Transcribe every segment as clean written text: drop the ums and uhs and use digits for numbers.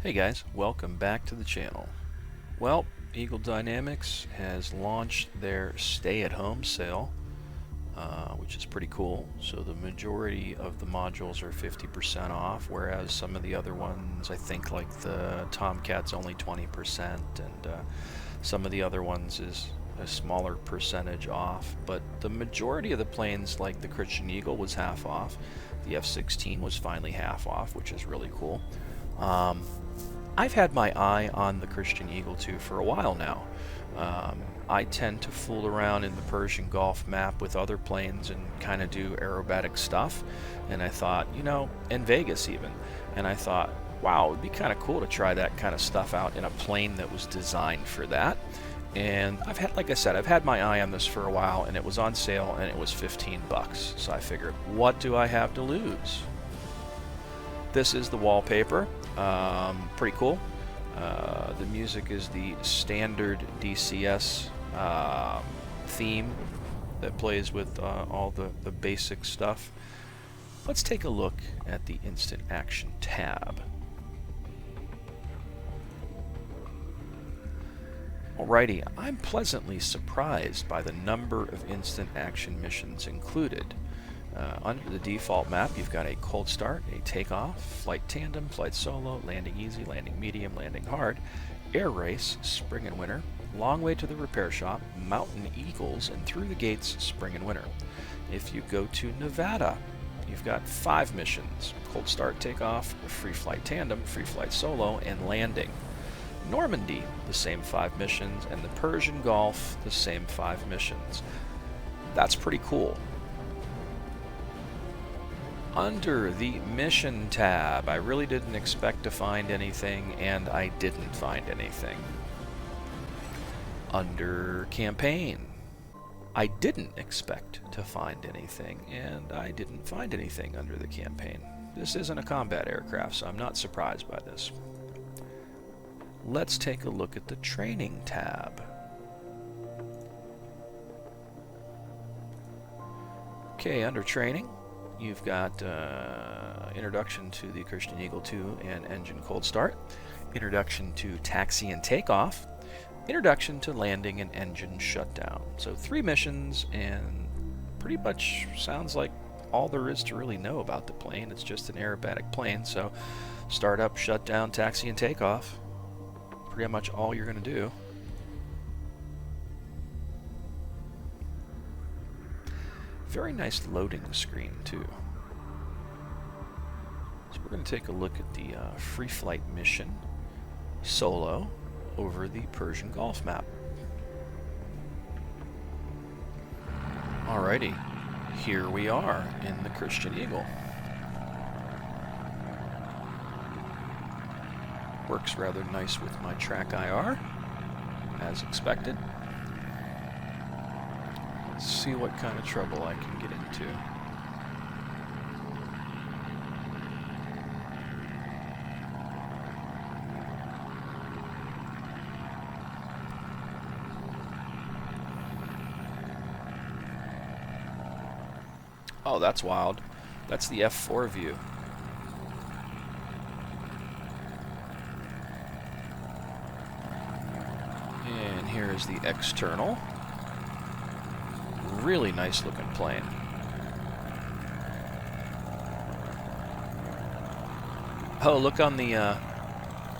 Hey guys, welcome back to the channel. Well, Eagle Dynamics has launched their stay-at-home sale, which is pretty cool. So the majority of the modules are 50% off, whereas some of the other ones, I think like the Tomcat's only 20%, and some of the other ones is a smaller percentage off. But the majority of the planes, like the Christen Eagle, was half off. The F-16 was finally half off, which is really cool. I've had my eye on the Christen Eagle II for a while now. I tend to fool around in the Persian Gulf map with other planes and kind of do aerobatic stuff. And I thought, in Vegas even. And I thought, wow, it would be kind of cool to try that kind of stuff out in a plane that was designed for that. And like I said, I've had my eye on this for a while, and it was on sale, and it was 15 bucks. So I figured, what do I have to lose? This is the wallpaper. Pretty cool. The music is the standard DCS theme that plays with all the basic stuff. Let's take a look at the instant action tab. Alrighty, I'm pleasantly surprised by the number of instant action missions included. Under the default map, you've got a cold start, a takeoff, flight tandem, flight solo, landing easy, landing medium, landing hard, air race, spring and winter, long way to the repair shop, mountain eagles, and through the gates, spring and winter. If you go to Nevada, you've got 5 missions: cold start, takeoff, free flight tandem, free flight solo, and landing. Normandy, the same 5 missions, and the Persian Gulf, the same 5 missions. That's pretty cool. Under the mission tab, I really didn't expect to find anything, and I didn't find anything. Under campaign, I didn't expect to find anything, and I didn't find anything under the campaign. This isn't a combat aircraft, so I'm not surprised by this. Let's take a look at the training tab. Okay, under training, you've got introduction to the Christen Eagle II and engine cold start, introduction to taxi and takeoff, introduction to landing and engine shutdown. So 3 missions, and pretty much sounds like all there is to really know about the plane. It's just an aerobatic plane, so startup, shutdown, taxi, and takeoff. Pretty much all you're going to do. Very nice loading screen too. So we're going to take a look at the free flight mission solo over the Persian Gulf map. Alrighty, here we are in the Christen Eagle. Works rather nice with my track IR, as expected. Let's see what kind of trouble I can get into. Oh, that's wild. That's the F4 view. And here is the external. Really nice looking plane. Oh, look on the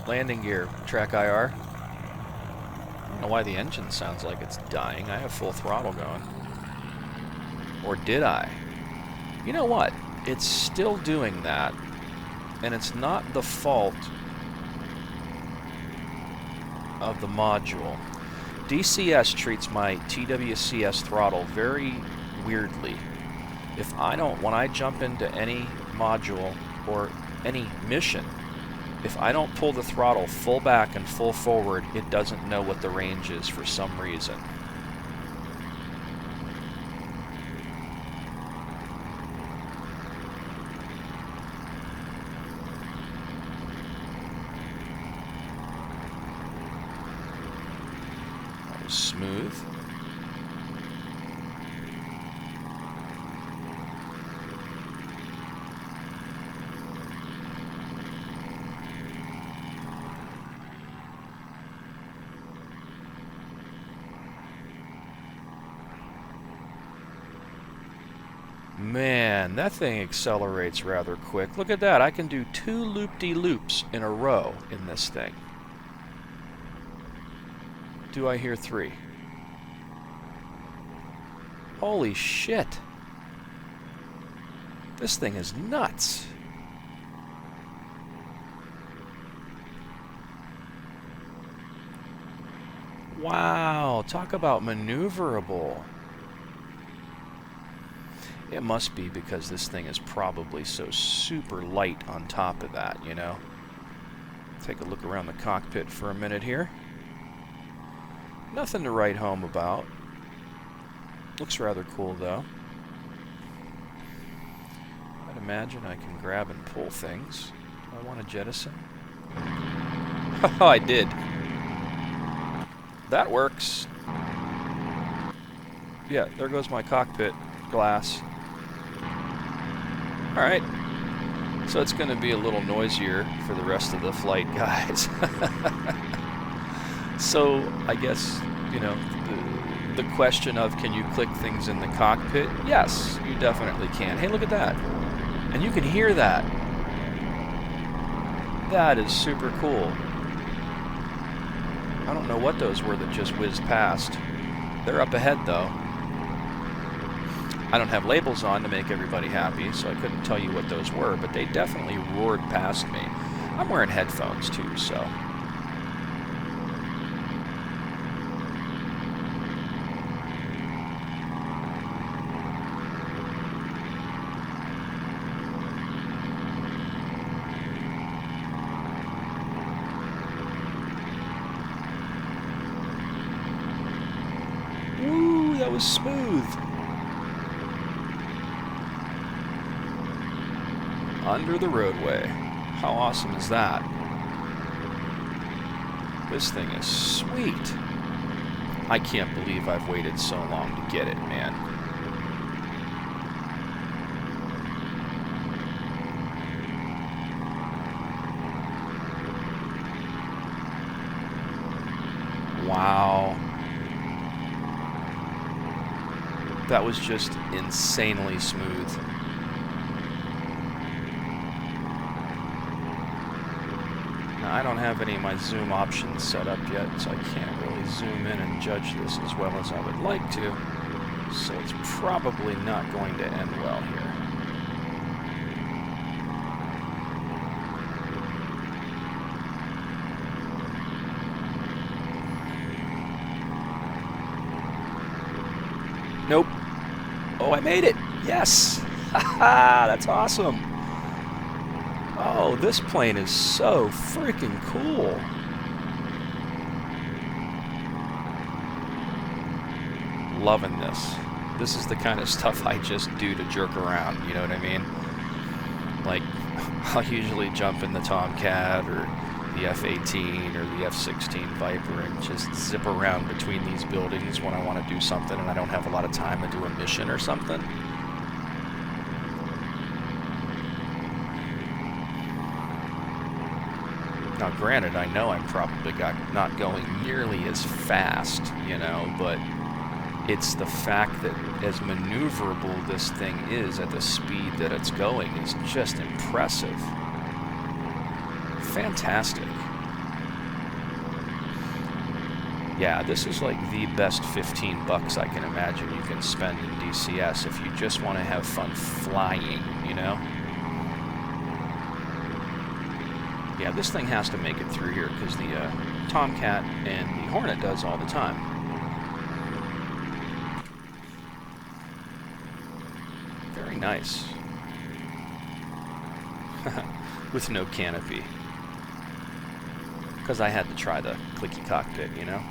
landing gear, track IR. I don't know why the engine sounds like it's dying. I have full throttle going. Or did I? You know what? It's still doing that, and it's not the fault of the module. DCS treats my TWCS throttle very weirdly. When I jump into any module or any mission, if I don't pull the throttle full back and full forward, it doesn't know what the range is for some reason. Smooth. Man, that thing accelerates rather quick. Look at that. I can do 2 loop-de-loops in a row in this thing. Do I hear 3? Holy shit. This thing is nuts. Wow, talk about maneuverable. It must be because this thing is probably so super light on top of that, you know? Take a look around the cockpit for a minute here. Nothing to write home about. Looks rather cool, though. I'd imagine I can grab and pull things. Do I want to jettison? Oh, I did. That works. Yeah, there goes my cockpit glass. Alright. So it's going to be a little noisier for the rest of the flight, guys. So, I guess, you know, the question of can you click things in the cockpit? Yes, you definitely can. Hey, look at that. And you can hear that. That is super cool. I don't know what those were that just whizzed past. They're up ahead, though. I don't have labels on to make everybody happy, so I couldn't tell you what those were, but they definitely roared past me. I'm wearing headphones, too, so... Woo, that was smooth. Under the roadway. How awesome is that? This thing is sweet. I can't believe I've waited so long to get it, man. Wow. That was just insanely smooth. Now, I don't have any of my zoom options set up yet, so I can't really zoom in and judge this as well as I would like to. So it's probably not going to end well here. Nope. Oh, I made it! Yes! Haha, that's awesome! Oh, this plane is so freaking cool! Loving this. This is the kind of stuff I just do to jerk around, you know what I mean? Like, I'll usually jump in the Tomcat or the F-18 or the F-16 Viper and just zip around between these buildings when I want to do something and I don't have a lot of time to do a mission or something. Now granted, I know I'm probably not going nearly as fast, you know, but it's the fact that as maneuverable this thing is at the speed that it's going is just impressive. Fantastic. Yeah, this is like the best $15 I can imagine you can spend in DCS if you just want to have fun flying, you know? Yeah, this thing has to make it through here because the Tomcat and the Hornet does all the time. Very nice. With no canopy. Because I had to try the clicky cockpit, you know?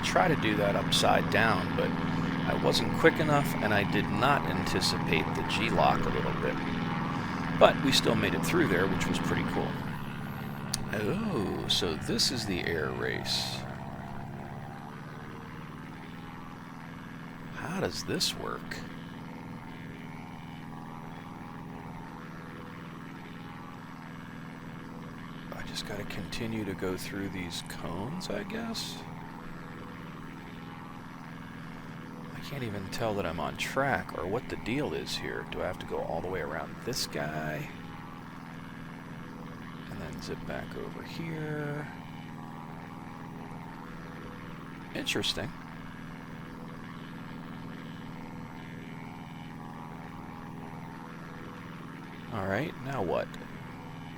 try to do that upside down, but I wasn't quick enough and I did not anticipate the G-lock a little bit. But we still made it through there, which was pretty cool. Oh, so this is the air race. How does this work? I just got to continue to go through these cones, I guess? I can't even tell that I'm on track or what the deal is here. Do I have to go all the way around this guy? And then zip back over here. Interesting. Alright, now what?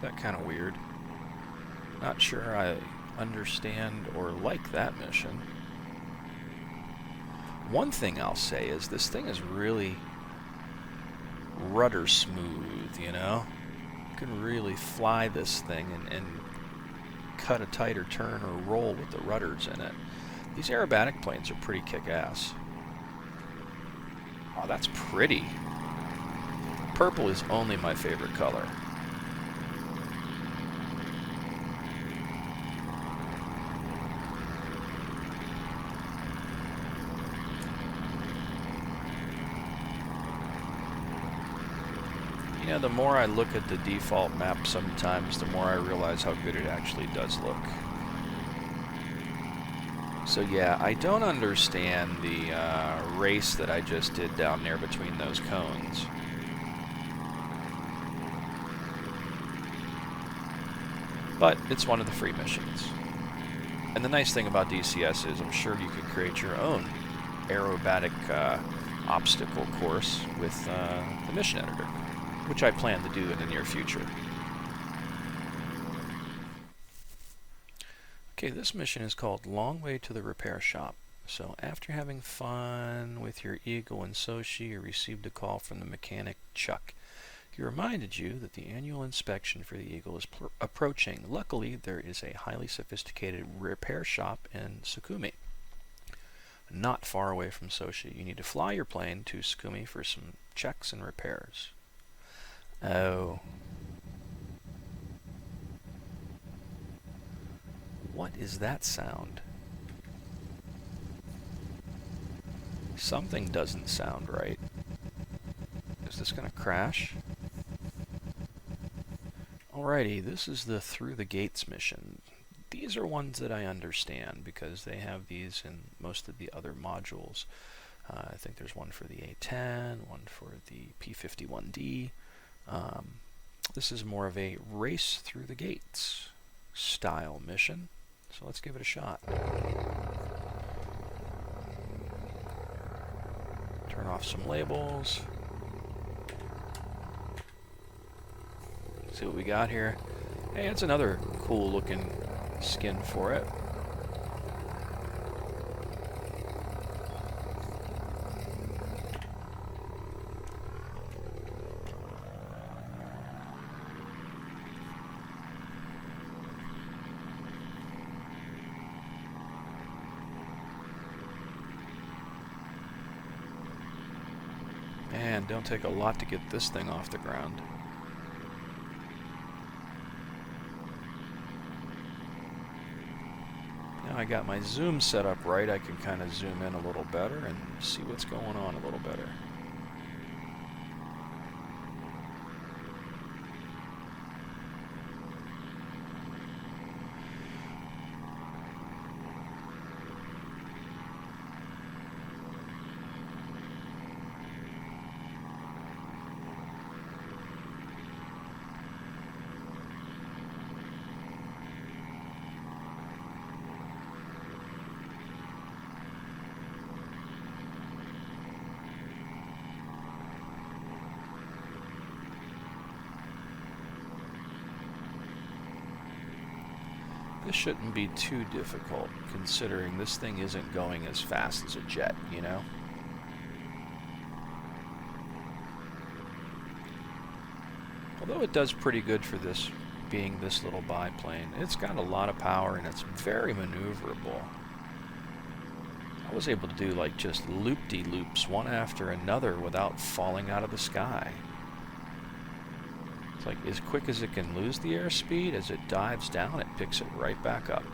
That kind of weird. Not sure I understand or like that mission. One thing I'll say is this thing is really rudder smooth, you know? You can really fly this thing and cut a tighter turn or roll with the rudders in it. These aerobatic planes are pretty kick-ass. Oh, that's pretty. Purple is only my favorite color. You know, the more I look at the default map sometimes, the more I realize how good it actually does look. So yeah, I don't understand the race that I just did down there between those cones. But it's one of the free missions. And the nice thing about DCS is I'm sure you could create your own aerobatic obstacle course with the mission editor, which I plan to do in the near future. Okay, this mission is called Long Way to the Repair Shop. So after having fun with your Eagle and Sochi, you received a call from the mechanic Chuck. He reminded you that the annual inspection for the Eagle is approaching. Luckily, there is a highly sophisticated repair shop in Sukumi, not far away from Sochi. You need to fly your plane to Sukumi for some checks and repairs. Oh. What is that sound? Something doesn't sound right. Is this going to crash? Alrighty, this is the Through the Gates mission. These are ones that I understand because they have these in most of the other modules. I think there's one for the A10, one for the P51D. This is more of a race through the gates style mission, so let's give it a shot. Turn off some labels. See what we got here. Hey, it's another cool looking skin for it. Man, don't take a lot to get this thing off the ground. Now I got my zoom set up right, I can kind of zoom in a little better and see what's going on a little better. This shouldn't be too difficult, considering this thing isn't going as fast as a jet, you know? Although it does pretty good for this being this little biplane. It's got a lot of power and it's very maneuverable. was able to do like just loop-de-loops one after another without falling out of the sky. It's like as quick as it can lose the airspeed, as it dives down, it picks it right back up.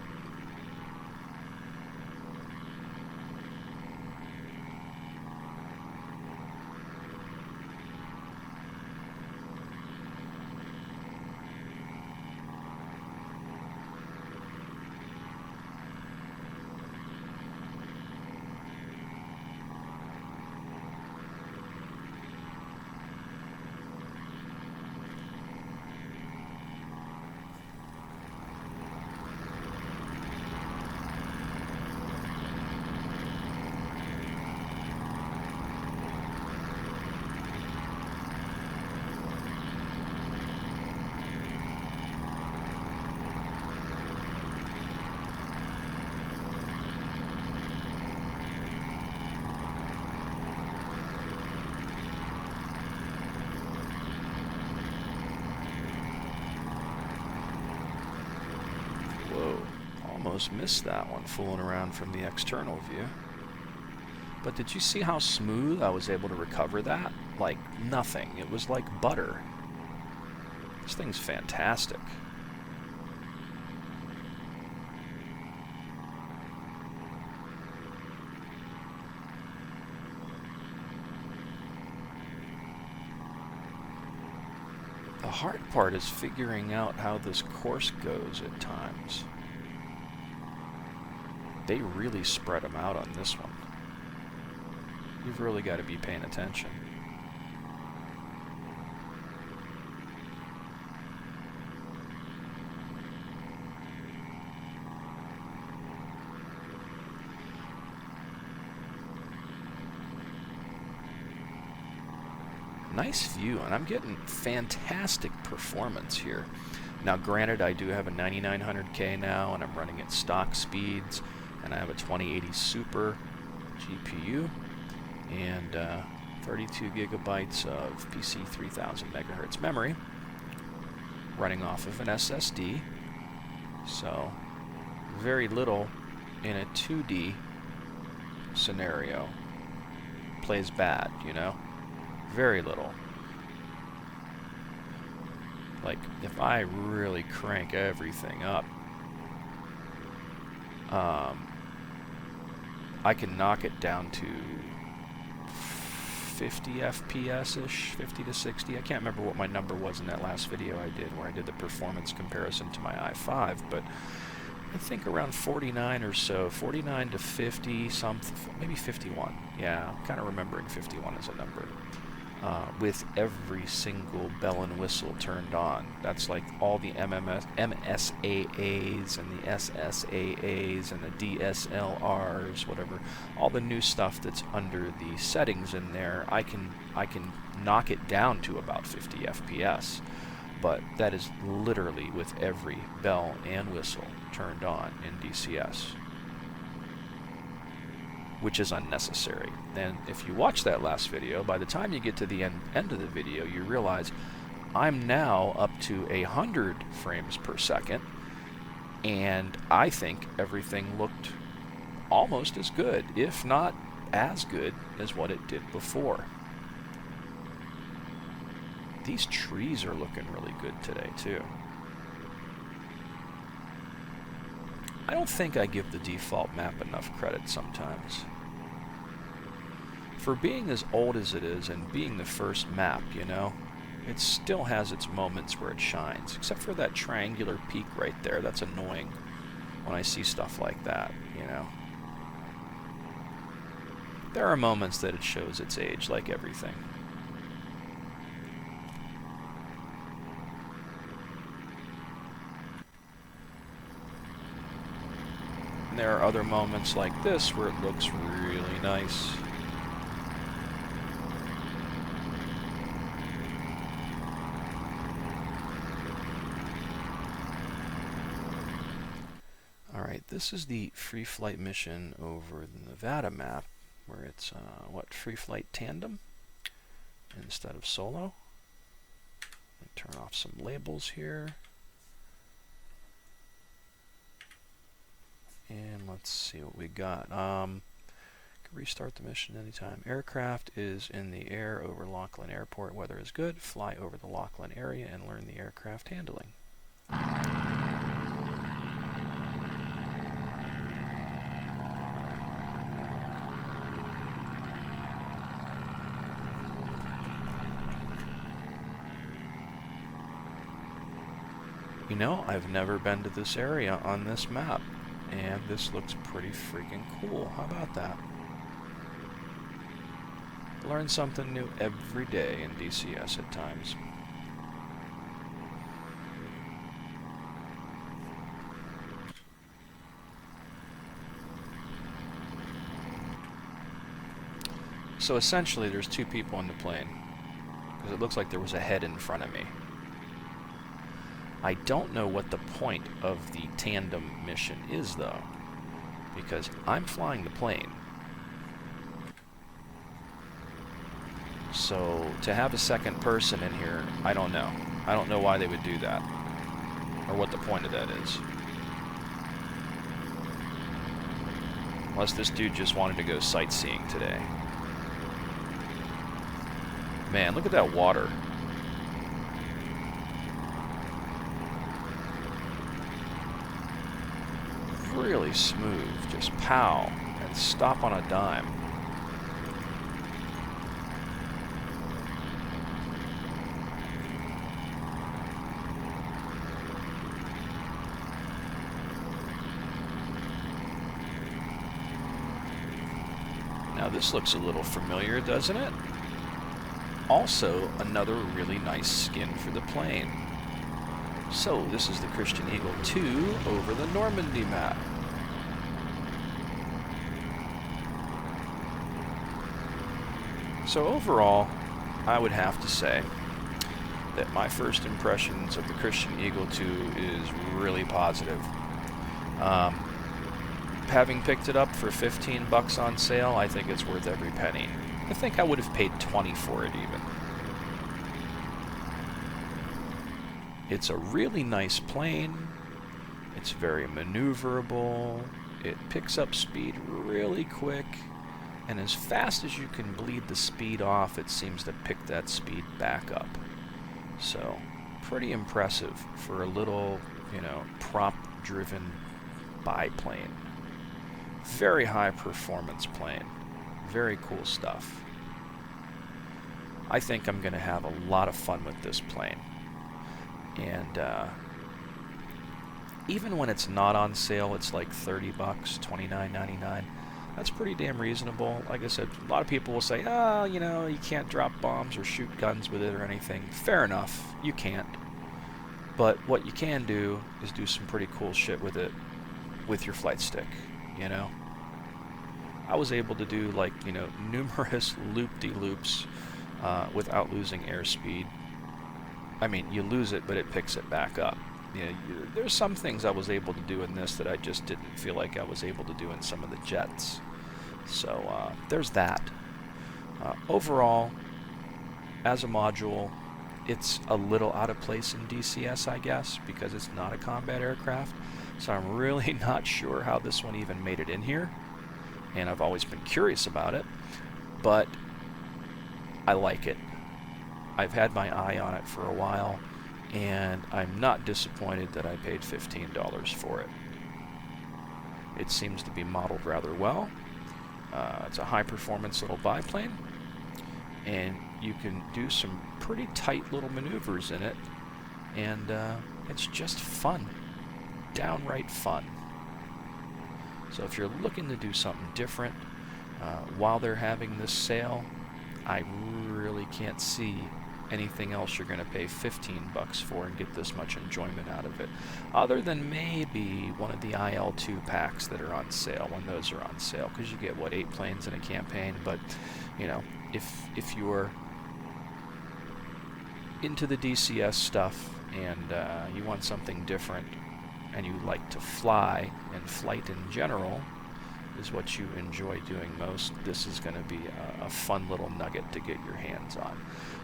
Almost missed that one fooling around from the external view. But did you see how smooth I was able to recover that? Like nothing. It was like butter. This thing's fantastic. The hard part is figuring out how this course goes at times. They really spread them out on this one. You've really got to be paying attention. Nice view, and I'm getting fantastic performance here. Now granted, I do have a 9900K now, and I'm running at stock speeds, and I have a 2080 Super GPU, and 32 gigabytes of PC 3000 megahertz memory, running off of an SSD, so very little in a 2D scenario plays bad, you know? Very little. Like, if I really crank everything up, I can knock it down to 50 FPS-ish, 50 to 60. I can't remember what my number was in that last video I did, where I did the performance comparison to my i5, but I think around 49 or so, 49 to 50, maybe 51. Yeah, I'm kind of remembering 51 as a number. With every single bell and whistle turned on. That's like all the MSAAs and the SSAAs and the DSLRs, whatever. All the new stuff that's under the settings in there, I can knock it down to about 50 FPS. But that is literally with every bell and whistle turned on in DCS, which is unnecessary. And if you watch that last video, by the time you get to the end of the video, you realize I'm now up to 100 frames per second, and I think everything looked almost as good, if not as good, as what it did before. These trees are looking really good today, too. I don't think I give the default map enough credit sometimes. For being as old as it is and being the first map, you know, it still has its moments where it shines, except for that triangular peak right there. That's annoying when I see stuff like that, you know. There are moments that it shows its age, like everything. And there are other moments like this where it looks really nice. Alright, this is the free flight mission over the Nevada map, where it's, free flight tandem instead of solo. Turn off some labels here. And let's see what we got. Restart the mission anytime. Aircraft is in the air over Laughlin Airport. Weather is good. Fly over the Laughlin area and learn the aircraft handling. You know, I've never been to this area on this map, and this looks pretty freaking cool. How about that? Learn something new every day in DCS at times. So essentially there's two people on the plane, because it looks like there was a head in front of me. I don't know what the point of the Tandem mission is, though, because I'm flying the plane. So to have a second person in here, I don't know. I don't know why they would do that, or what the point of that is. Unless this dude just wanted to go sightseeing today. Man, look at that water. Really smooth, just pow, and stop on a dime. Now this looks a little familiar, doesn't it? Also, another really nice skin for the plane. So, this is the Christen Eagle II over the Normandy map. So overall, I would have to say that my first impressions of the Christen Eagle II is really positive. Having picked it up for 15 bucks on sale, I think it's worth every penny. I think I would have paid 20 for it even. It's a really nice plane. It's very maneuverable. It picks up speed really quick. And as fast as you can bleed the speed off, it seems to pick that speed back up. So, pretty impressive for a little, prop-driven biplane. Very high performance plane. Very cool stuff. I think I'm going to have a lot of fun with this plane. And even when it's not on sale, it's like 30 bucks, $29.99. That's pretty damn reasonable. Like I said, a lot of people will say, you can't drop bombs or shoot guns with it or anything. Fair enough, you can't. But what you can do is do some pretty cool shit with it with your flight stick, I was able to do, numerous loop-de-loops without losing airspeed. I mean, you lose it, but it picks it back up. There's some things I was able to do in this that I just didn't feel like I was able to do in some of the jets. So there's that. Overall, as a module, it's a little out of place in DCS, I guess, because it's not a combat aircraft. So I'm really not sure how this one even made it in here. And I've always been curious about it. But I like it. I've had my eye on it for a while, and I'm not disappointed that I paid $15 for it. It seems to be modeled rather well. It's a high-performance little biplane, and you can do some pretty tight little maneuvers in it, and it's just fun. Downright fun. So if you're looking to do something different while they're having this sale, I really can't see anything else you're going to pay 15 bucks for and get this much enjoyment out of it, other than maybe one of the IL2 packs that are on sale when those are on sale, because you get 8 planes in a campaign. But if you're into the DCS stuff and you want something different and you like to fly, and flight in general is what you enjoy doing most, this is going to be a fun little nugget to get your hands on.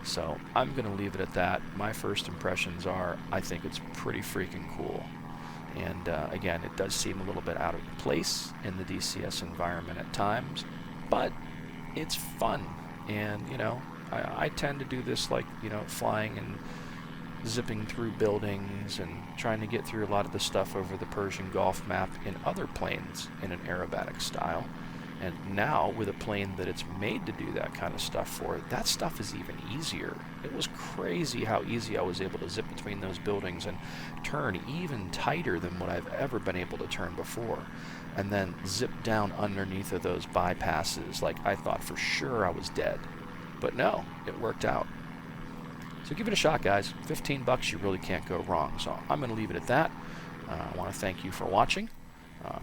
So I'm going to leave it at that. My first impressions are, I think it's pretty freaking cool. And again, it does seem a little bit out of place in the DCS environment at times, but it's fun. And, you know, I tend to do this like, you know, flying and zipping through buildings and trying to get through a lot of the stuff over the Persian Gulf map in other planes in an aerobatic style. And now, with a plane that it's made to do that kind of stuff for, that stuff is even easier. It was crazy how easy I was able to zip between those buildings and turn even tighter than what I've ever been able to turn before. And then zip down underneath of those bypasses like I thought for sure I was dead. But no, it worked out. So give it a shot, guys. $15, you really can't go wrong. So I'm going to leave it at that. I want to thank you for watching.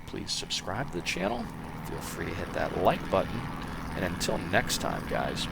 Please subscribe to the channel. Feel free to hit that like button. And until next time, guys,